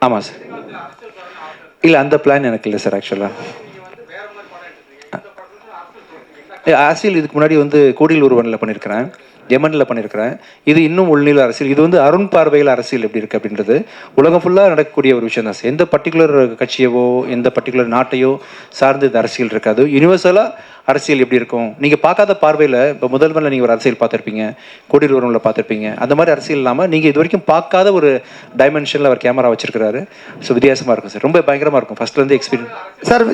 ஆமாம் சார். இல்லை அந்த பிளான் எனக்கு இல்லை சார். ஆக்சுவலாக அரசியல் இதுக்கு முன்னாடி வந்து கோடியில் ஒருவனில் பண்ணியிருக்கிறேன், எமனில் பண்ணியிருக்கிறேன். இது இன்னும் உள்நிலை அரசியல். இது வந்து அருண் பார்வையில் அரசியல் எப்படி இருக்குது அப்படின்றது உலகம் ஃபுல்லாக நடக்கக்கூடிய ஒரு விஷயம் தான் சார். எந்த பர்டிகுலர் கட்சியவோ எந்த பர்டிகுலர் நாட்டையோ சார்ந்து இந்த அரசியல் இருக்காது. யூனிவர்சலாக அரசியல் எப்படி இருக்கும் நீங்கள் பார்க்காத பார்வையில். இப்போ முதல்வரில் நீங்கள் ஒரு அரசியல் பார்த்துருப்பீங்க, கோடியில் ஒருவனில் பார்த்துருப்பீங்க. அந்த மாதிரி அரசியல் இல்லாமல் நீங்கள் இது வரைக்கும் பார்க்காத ஒரு டைமென்ஷனில் அவர் கேமரா வச்சிருக்கிறாரு. ஸோ வித்தியாசமாக இருக்கும் சார், ரொம்ப பயங்கரமாக இருக்கும். ஃபஸ்ட்லேருந்து எக்ஸ்பீரியன்ஸ் சார்.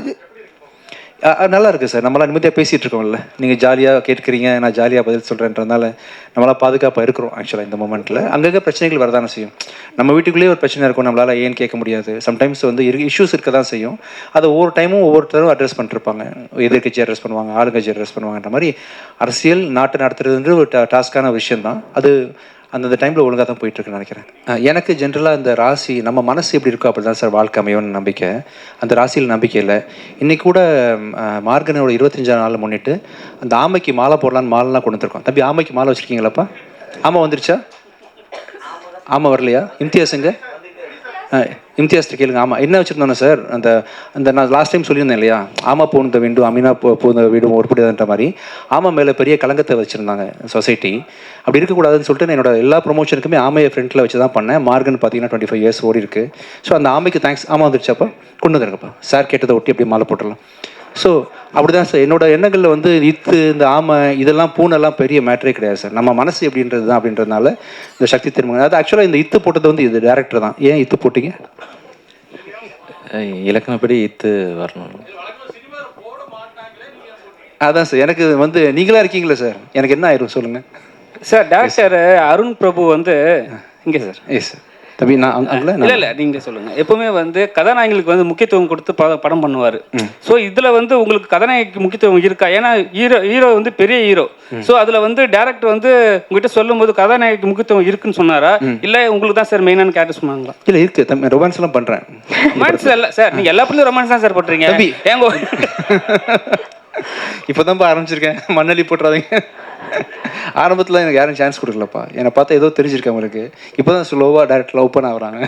நல்லா இருக்குது சார். நம்மளாம் நிம்மதியாக பேசிகிட்டு இருக்கோம்ல, நீங்கள் ஜாலியாக கேட்குறீங்க, நான் ஜாலியாக பதில் சொல்கிறேன்றதுனால நம்மளாம் பாதுகாப்பாக இருக்கிறோம். ஆக்சுவலாக இந்த மொமெண்ட்டில் அங்கங்கே பிரச்சனைகள் வரதானே செய்யும். நம்ம வீட்டுக்குள்ளேயே ஒரு பிரச்சனை இருக்கும், நம்மளால் ஏன்னு கேட்க முடியாது. சம்டைம்ஸ் வந்து இஷ்யூஸ் இருக்க தான் செய்யும். அதை ஒவ்வொரு டைமும் ஒவ்வொருத்தரும் அட்ரஸ் பண்ணிருப்பாங்க. எதிர்கட்சி அட்ரஸ் பண்ணுவாங்க, ஆளுங்கட்சி அட்ரஸ் பண்ணுவாங்கன்ற மாதிரி அரசியல் நாட்டை நடத்துறது ஒரு டாஸ்க்கான விஷயம் தான். அது அந்தந்த டைமில் ஒழுங்காக தான் போயிட்டுருக்குன்னு நினைக்கிறேன். எனக்கு ஜென்ரலாக இந்த ராசி நம்ம மனசு எப்படி இருக்கோ அப்படி தான் சார் வாழ்க்கை அமையும்னு நம்பிக்கை. அந்த ராசியில் நம்பிக்கை இல்லை. இன்றைக்கி கூட மார்கனோட 25ஆம் நாள் முன்னிட்டு அந்த ஆமைக்கு மாலை போடலான்னு மாலைலாம் கொண்டு வந்துருக்கோம். தம்பி ஆமைக்கு மாலை வச்சுருக்கீங்களாப்பா? ஆமாம் வந்துருச்சா? ஆமாம் வரலையா? இம்தியாஸுங்க இம்தியாஸ்ட்டு கேளுங்க. ஆமாம் என்ன வச்சுருந்தோன்னே சார், அந்த நான் லாஸ்ட் டைம் சொல்லியிருந்தேன் இல்லையா, ஆமா போன வீடும் அமீனா போன வீடும் ஒருபடின்ற மாதிரி ஆமா மேலே பெரிய கலங்கத்தை வச்சுருந்தாங்க சொசைட்டி. அப்படி இருக்கக்கூடாதுன்னு சொல்லிட்டு நான் என்னோட எல்லா ப்ரொமோஷனுக்குமே ஆமையை ஃப்ரண்ட்டில் வச்சு தான் பண்ணேன். மார்கன் பார்த்தீங்கன்னா 25 இயர்ஸ் ஓடி இருக்கு. ஸோ அந்த ஆமைக்கு தேங்க்ஸ். ஆமாம் வந்துருச்சாப்பா, கொண்டு வந்துருங்கப்பா. சார் கேட்டதை ஒட்டி அப்படியே மாலை போட்டுடலாம். ஸோ அப்படி தான் சார் என்னோட எண்ணங்களில் வந்து இந்த ஆமை இதெல்லாம் பூனெல்லாம் பெரிய மேட்டரே கிடையாது சார். நம்ம மனசு எப்படின்றது தான். அப்படின்றதுனால இந்த சக்தி திருமணம் அது ஆக்சுவலாக இந்த இத்து போட்டது வந்து இது டேரக்டர் தான். ஏன் இத்து போட்டிங்க? இலக்கணப்படி இத்து வரணும். அதான் சார் எனக்கு வந்து நீங்களா இருக்கீங்களா சார், எனக்கு என்ன ஆயிரும் சொல்லுங்கள் சார். டேரக்டர் அருண் பிரபு வந்து இங்கே சார். Yes sir. தம்பி நான் இல்லை நீங்கள் சொல்லுங்கள். எப்பவுமே வந்து கதாநாயகங்களுக்கு வந்து முக்கியத்துவம் கொடுத்து படம் பண்ணுவார். ஸோ இதில் வந்து உங்களுக்கு கதாநாயகிக்கு முக்கியத்துவம் இருக்கா? ஏன்னா ஹீரோ வந்து பெரிய ஹீரோ. ஸோ அதில் வந்து டேரக்டர் வந்து உங்ககிட்ட சொல்லும்போது கதாநாயகிக்கு முக்கியத்துவம் இருக்குன்னு சொன்னாரா, இல்லை உங்களுக்கு தான் சார் மெயினான கேரக்டர் சொன்னாங்களா? இல்லை இருக்கு தம்பி, ரொமான்ஸ் எல்லாம் பண்ணுறேன். ரொமான்ஸ் இல்லை சார், நீங்கள் எல்லா பிள்ளையும் ரொமான்ஸ் தான் சார் போட்டுறீங்க. தம்பி ஏங்கோ இப்போ தான்ப்பா ஆரம்பிச்சிருக்கேன், மண்ணலி போட்டுறாதீங்க. ஆரம்பத்தில் எனக்கு யாரும் சான்ஸ் கொடுக்கலப்பா. என்னை பார்த்தா ஏதோ தெரிஞ்சிருக்கேன் உங்களுக்கு. இப்போ தான் ஸ்லோவாக டேரக்ட் ஓப்பன் ஆகுறாங்க.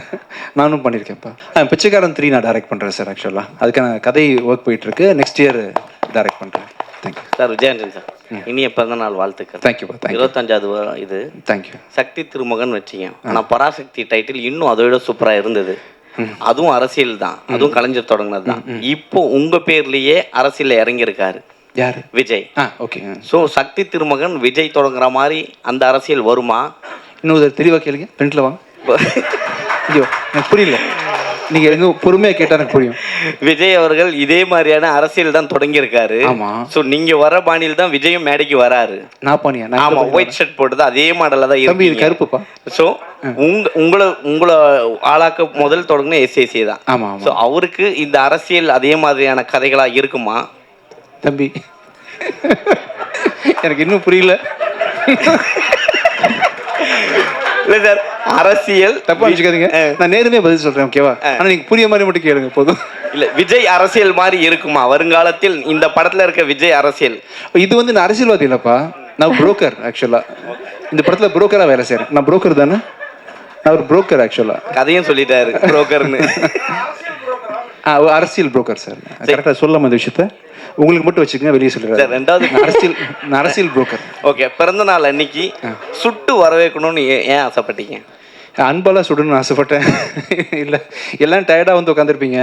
நானும் பண்ணியிருக்கேன்ப்பா. பிச்சைக்காரன் 3 நான் டைரக்ட் பண்ணுறேன் சார். ஆக்சுவலாக அதுக்கான கதை ஒர்க் போயிட்டுருக்கு. நெக்ஸ்ட் இயர் டைரக்ட் பண்ணுறேன். Thank you sir. விஜயாண்டன் சார், இனிய பிறந்த நாள் வாழ்த்துக்கள். தேங்க்யூப்பா. 25வது இது. தேங்க்யூ. சக்தி திருமகன் வச்சிங்க. ஆனால் பராசக்தி டைட்டில் இன்னும் அதை விட சூப்பராக இருந்தது. அதுவும் அரசியல் தான், அதுவும் கலைஞர் தொடங்கினது தான். இப்போ உங்கள் பேர்லேயே அரசியலில் இறங்கியிருக்காரு யார்? விஜய். ஓகே. ஸோ சக்தி திருமகன் விஜய் தொடங்குற மாதிரி அந்த அரசியல் வருமா? இன்னும் தெளிவாக கேளுங்க, ஃப்ரெண்ட்ல வாங்க. ஐயோ எனக்கு புரியல, நீங்கள் எங்க பொறுமையாக கேட்டால் எனக்கு புரியும். விஜய் அவர்கள் இதே மாதிரியான அரசியல் தான் தொடங்கியிருக்காரு. ஆமாம். ஸோ நீங்கள் வர பாணியில் தான் விஜயும் மேடைக்கு வராரு. நான் பாணியா? ஆமாம், ஒயிட் ஷர்ட் போட்டது அதே மாடலில் தான் இருக்கு. இது கருப்புப்பா. ஸோ உங்களை ஆளாக்க முதல் தொடங்கின எஸ்ஏசி தான். ஆமாம். ஸோ அவருக்கு இந்த அரசியல் அதே மாதிரியான கதைகளாக இருக்குமா? தம்பி எனக்கு இன்னும் புரியல. இல்லை சார், அரசியல் தப்பா நினைச்சுக்காதீங்க, நான் நேருமே பதில் சொல்றேன். ஓகேவா? ஆனா நீங்க புரிய மாதிரி மட்டும் கேளுங்க போதும். இல்ல, விஜய் அரசியல் மாதிரி இருக்குமா வருங்காலத்தில்? இந்த படத்துல இருக்க விஜய் அரசியல் இது வந்து நான் அரசியல்வாதி இல்லப்பா, நான் புரோக்கர். ஆக்சுவலா இந்த படத்துல புரோக்கரா வேலை செய்யறேன். நான் புரோக்கர் தானே, நான் ஒரு புரோக்கர். ஆக்சுவலா கதையும் சொல்லிட்டாரு புரோக்கர்னு. அரசியல் புரோக்கர் சார். கரெக்டா சொல்லலாம் இந்த விஷயத்த. உங்களுக்கு மட்டும் வச்சுக்கோங்க, வெளியே சொல்லுறாரு. ரெண்டாவது அரசியல் புரோக்கர். ஓகே. பிறந்த நாள் அன்னைக்கு சுட்டு வரவேற்கணும்னு ஏன் ஆசைப்பட்டீங்க? அன்பெல்லாம் சுடணும்னு ஆசைப்பட்டேன். இல்லை எல்லாம் டயர்டாக வந்து உட்காந்துருப்பீங்க,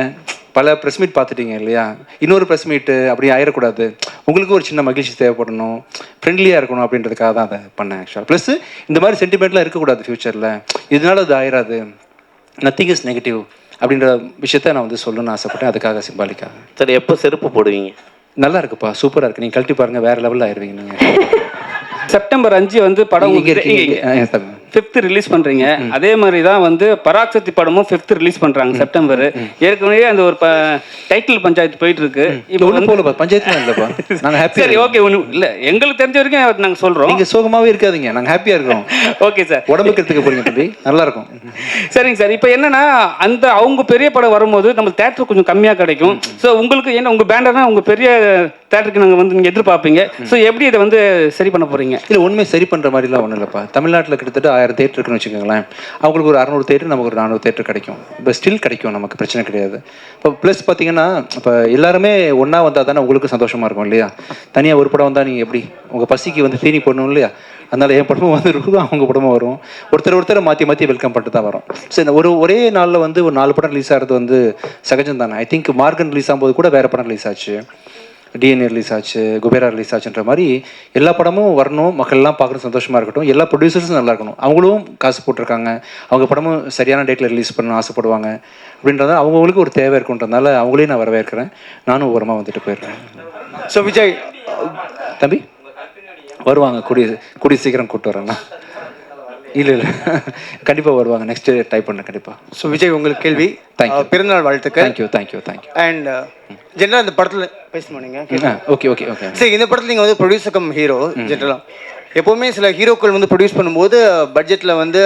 பல ப்ரெஸ் மீட் பார்த்துட்டீங்க இல்லையா, இன்னொரு ப்ரெஸ் மீட்டு அப்படி ஆயிடக்கூடாது, உங்களுக்கு ஒரு சின்ன மகிழ்ச்சி தேவைப்படணும், ஃப்ரெண்ட்லியாக இருக்கணும் அப்படின்றதுக்காக தான் அதை பண்ணேன். ஆக்சுவலாக ப்ளஸ் இந்த மாதிரி சென்டிமெண்ட்லாம் இருக்கக்கூடாது ஃப்யூச்சரில், இதனால அது ஆயிடாது, நத்திங் இஸ் நெகட்டிவ் அப்படின்ற விஷயத்த நான் வந்து சொல்லணும்னு ஆசைப்பட்டேன். அதுக்காக சிம்பாலிக்காக. சரி, எப்போ செருப்பு போடுவீங்க? நல்லா இருக்குப்பா, சூப்பராக இருக்குது, நீங்கள் கழட்டி பாருங்கள், வேறு லெவலில் ஆயிடுவீங்க நீங்கள். செப்டம்பர் 5 வந்து படம் 5th ரிலீஸ் பண்றீங்க. அதே மாதிரி தான் வந்து பராசக்தி படமும் 5th ரிலீஸ் பண்றாங்க செப்டம்பர். ஏற்கனவே அந்த ஒரு டைட்டில் பஞ்சாயத்து போயிட்டு இருக்கு. இப்போ ஒன்றும் போல பஞ்சாயத்துலாம் இல்லைப்பா, நாங்கள் ஹாப்பி. சரி ஓகே, ஒன்றும் இல்லை, எங்களுக்கு தெரிஞ்ச வரைக்கும் நாங்கள் சொல்கிறோம். நீங்கள் சோகமாகவே இருக்காதீங்க, நாங்கள் ஹாப்பியாக இருக்கோம். ஓகே சார், உடம்புக்கு எடுத்துக்க போறீங்க தம்பி, நல்லா இருக்கும். சரிங்க சார். இப்போ என்னன்னா அந்த அவங்க பெரிய படம் வரும்போது நம்ம தேட்டர் கொஞ்சம் கம்மியாக கிடைக்கும். ஸோ உங்களுக்கு ஏன்னா உங்கள் பேண்டர்னா உங்கள் பெரிய தேட்டருக்கு நாங்கள் வந்து நீங்கள் எதிர்பார்ப்பீங்க. ஸோ எப்படி இதை வந்து சரி பண்ண போகிறீங்க? இல்லை ஒன்றுமே சரி பண்ணுற மாதிரிலாம் ஒன்றும் இல்லைப்பா. தமிழ்நாட்டில் கிட்டத்தட்ட 1000 தேட்டர் இருக்குன்னு வச்சுக்கோங்களேன், அவங்களுக்கு ஒரு 600 தேட்டர், நமக்கு ஒரு 400 தேட்டர் கிடைக்கும். இப்போ ஸ்டில் கிடைக்கும், நமக்கு பிரச்சனை கிடையாது. இப்போ ப்ளஸ் பார்த்தீங்கன்னா, இப்போ எல்லாருமே ஒன்றா வந்தால் தானே உங்களுக்கு சந்தோஷமாக இருக்கும் இல்லையா? தனியாக ஒரு படம் வந்தால் நீங்கள் எப்படி உங்கள் பசிக்கு வந்து தீனி போடணும் இல்லையா? அதனால் என் படமும் வந்து இருக்கும், அவங்க படமும் வரும். ஒருத்தரை மாற்றி வெல்கம் பண்ணிட்டு தான் வரும். சரி, ஒரே நாளில் வந்து ஒரு 4 படம் ரிலீஸ் ஆகிறது வந்து சகஜம் தானே. ஐ திங்க் மார்கன் ரிலீஸ் ஆகும்போது கூட வேறு படம் ரிலீஸ் ஆச்சு, டிஎன்ஏ ரிலீஸ் ஆச்சு, குபேரா ரிலீஸ் ஆச்சுன்ற மாதிரி எல்லா படமும் வரணும், மக்கள்லாம் பார்க்குறது சந்தோஷமாக இருக்கட்டும், எல்லா ப்ரொடியூசர்ஸும் நல்லா இருக்கணும். அவங்களும் காசு போட்டிருக்காங்க, அவங்க படமும் சரியான டேட்டில் ரிலீஸ் பண்ண ஆசைப்படுவாங்க. அப்படின்றத அவங்களுக்கு ஒரு தேவை இருக்குன்றதுனால அவங்களையும் நான் வரவேற்கிறேன். நானும் ஓரமாக வந்துட்டு போயிடுறேன். ஸோ விஜய் தம்பி வருவாங்க, கூடிய சீக்கிரம் கூப்பிட்டு வரேண்ணா. இல்லை கண்டிப்பாக வருவாங்க, நெக்ஸ்ட் டைப் பண்ணேன் கண்டிப்பாக. ஸோ விஜய் உங்களுக்கு கேள்வி. தேங்க்யூ. பிறந்தநாள் வாழ்த்துக்கள். தேங்க்யூ. அண்ட் ஜென்ரலாக இந்த படத்தில் பேசணும் நீங்கள். ஓகே. சரி, இந்த படத்தில் நீங்கள் வந்து ப்ரொடியூசர் கம் ஹீரோ. ஜென்ரலாக எப்போவுமே சில ஹீரோக்கள் வந்து ப்ரொடியூஸ் பண்ணும்போது பட்ஜெட்டில் வந்து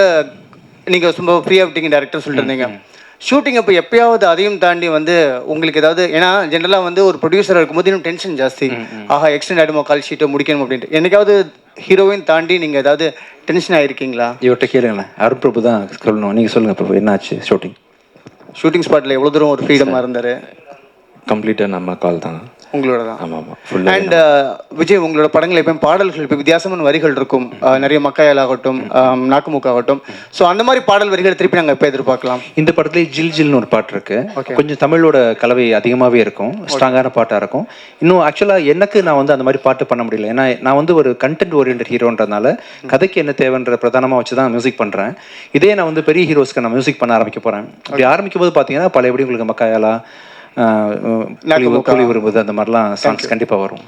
நீங்கள் ரொம்ப ஃப்ரீயாக விட்டீங்க டேரக்டர் சொல்லிட்டு இருந்தீங்க. ஷூட்டிங் அப்போ எப்பயாவது அதையும் தாண்டி வந்து உங்களுக்கு ஏதாவது, ஏன்னா ஜென்ரலாக வந்து ஒரு ப்ரொடியூசராக இருக்கும்போது இன்னும் டென்ஷன் ஜாஸ்தி, ஆஹா எக்ஸ்டெண்ட் ஆகிடுமோ, கால் ஷீட்டை முடிக்கணும் அப்படின்ட்டு. என்னைக்காவது ஹீரோயின் தாண்டி நீங்கள் ஏதாவது டென்ஷன் ஆகிருக்கீங்களா? இவர்கிட்ட கேளுங்களேன், அருண் பிரபு தான் சொல்லணும். நீங்கள் சொல்லுங்கள் பிரபு, என்னாச்சு ஷூட்டிங் ஸ்பாட்டில் எவ்வளோ தூரம் ஒரு ஃப்ரீடமாக இருந்தார்? கம்ப்ளீட்டாக நம்ம கால் தான். உங்களோட தான். ஆமாம். ஃபுல்லாக. அண்ட் விஜய், உங்களோட படங்கள் எப்பயும் பாடல்கள் இப்போ வித்தியாசமான வரிகள் இருக்கும், நிறைய மக்காயல் ஆகட்டும், நாக்குமுக்கு ஆகட்டும். ஸோ அந்த மாதிரி பாடல் வரிகளை திருப்பி நாங்கள் எப்போ எதிர்பார்க்கலாம்? இந்த படத்துலேயே ஜில்னு ஒரு பாட்டு இருக்கு, கொஞ்சம் தமிழோட கலவை அதிகமாகவே இருக்கும், ஸ்ட்ராங்கான பாட்டாக இருக்கும். இன்னும் ஆக்சுவலாக எனக்கு நான் வந்து அந்த மாதிரி பாட்டு பண்ண முடியல, ஏன்னா நான் வந்து ஒரு கண்டென்ட் ஓரியன்ட் ஹீரோன்றதுனால கதைக்கு என்ன தேவைன்ற பிரதானமாக வச்சு தான் மியூசிக் பண்ணுறேன். இதே நான் வந்து பெரிய ஹீரோஸ்க்கு நான் மியூசிக் பண்ண ஆரம்பிக்க போகிறேன். அப்படி ஆரம்பிக்கும் போது பார்த்தீங்கன்னா பழையபடி உங்களுக்கு மக்காயாலா, கூலி விரும்புது, அந்த மாதிரிலாம் சாங்ஸ் கண்டிப்பாக வரும்.